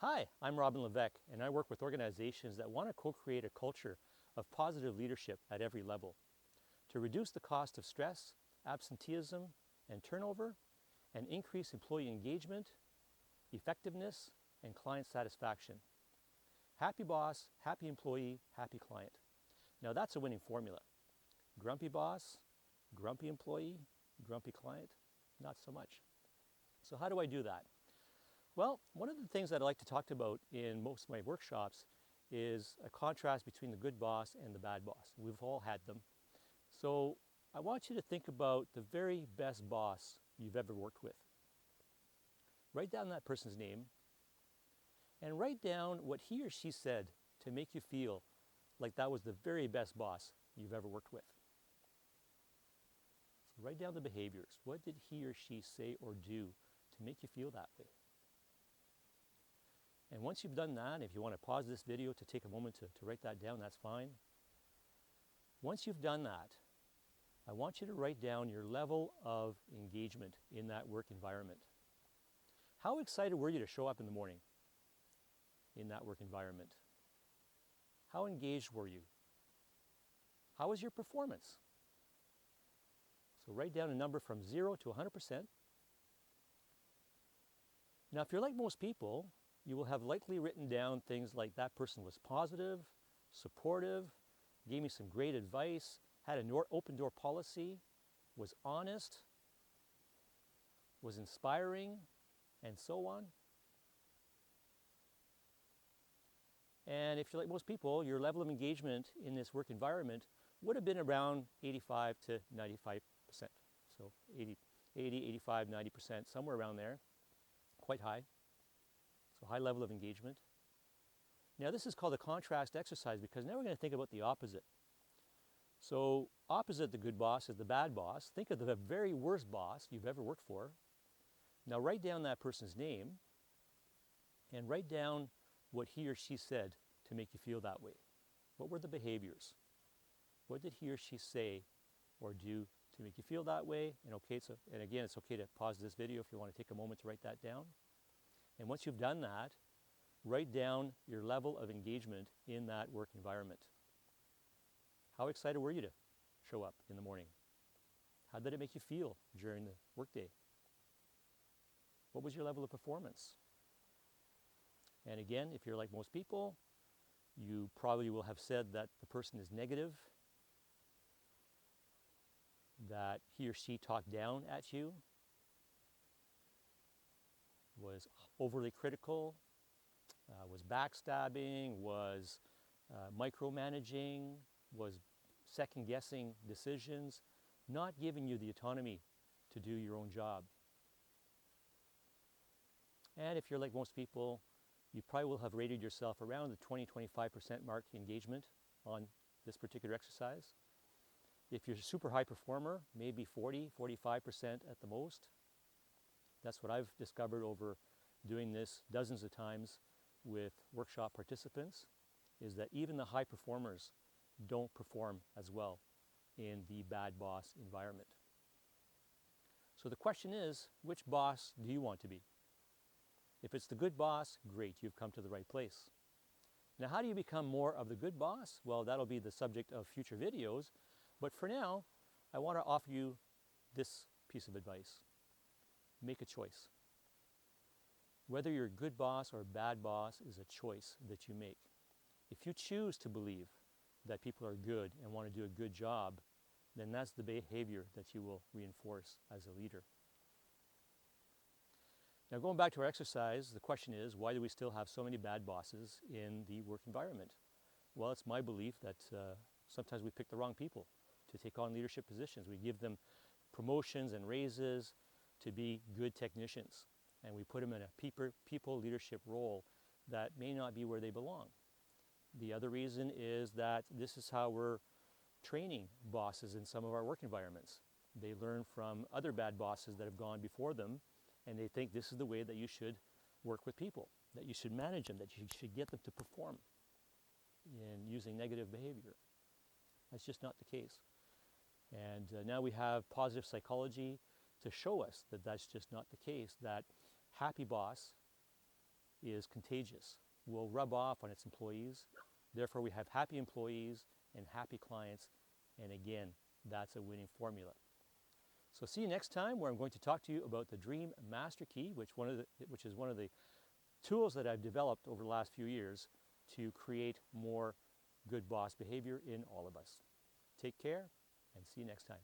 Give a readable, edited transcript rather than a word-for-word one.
Hi, I'm Robin Levesque, and I work with organizations that want to co-create a culture of positive leadership at every level to reduce the cost of stress, absenteeism, and turnover, and increase employee engagement, effectiveness, and client satisfaction. Happy boss, happy employee, happy client. Now that's a winning formula. Grumpy boss, grumpy employee, grumpy client, not so much. So how do I do that? Well, one of the things that I like to talk about in most of my workshops is a contrast between the good boss and the bad boss. We've all had them. So I want you to think about the very best boss you've ever worked with. Write down that person's name and write down what he or she said to make you feel like that was the very best boss you've ever worked with. So write down the behaviors. What did he or she say or do to make you feel that way? And once you've done that, if you want to pause this video to take a moment to write that down, that's fine. Once you've done that, I want you to write down your level of engagement in that work environment. How excited were you to show up in the morning in that work environment? How engaged were you? How was your performance? So write down a number from 0 to 100%. Now, if you're like most people, you will have likely written down things like that person was positive, supportive, gave me some great advice, had an open door policy, was honest, was inspiring, and so on. And if you're like most people, your level of engagement in this work environment would have been around 85 to 95%. So 80, 85, 90%, somewhere around there, quite high. So high level of engagement. Now this is called a contrast exercise because now we're going to think about the opposite. So opposite the good boss is the bad boss. Think of the very worst boss you've ever worked for. Now write down that person's name and write down what he or she said to make you feel that way. What were the behaviors? What did he or she say or do to make you feel that way? And again, it's okay to pause this video if you want to take a moment to write that down. And once you've done that, write down your level of engagement in that work environment. How excited were you to show up in the morning? How did it make you feel during the workday? What was your level of performance? And again, if you're like most people, you probably will have said that the person is negative, that he or she talked down at you, was overly critical, was backstabbing, was micromanaging, was second-guessing decisions, not giving you the autonomy to do your own job. And if you're like most people, you probably will have rated yourself around the 20-25% mark engagement on this particular exercise. If you're a super high performer, maybe 40-45% at the most. That's what I've discovered over doing this dozens of times with workshop participants, is that even the high performers don't perform as well in the bad boss environment. So the question is, which boss do you want to be? If it's the good boss, great, you've come to the right place. Now, how do you become more of the good boss? Well, that'll be the subject of future videos. But for now, I want to offer you this piece of advice. Make a choice. Whether you're a good boss or a bad boss is a choice that you make. If you choose to believe that people are good and want to do a good job, then that's the behavior that you will reinforce as a leader. Now, going back to our exercise, the question is, why do we still have so many bad bosses in the work environment? Well, it's my belief that sometimes we pick the wrong people to take on leadership positions. We give them promotions and raises to be good technicians, and we put them in a people leadership role that may not be where they belong. The other reason is that this is how we're training bosses in some of our work environments. They learn from other bad bosses that have gone before them, and they think this is the way that you should work with people, that you should manage them, that you should get them to perform in using negative behavior. That's just not the case. And now we have positive psychology to show us that that's just not the case, that happy boss is contagious, will rub off on its employees. Therefore, we have happy employees and happy clients. And again, that's a winning formula. So see you next time, where I'm going to talk to you about the Dream Master Key, which is one of the tools that I've developed over the last few years to create more good boss behavior in all of us. Take care and see you next time.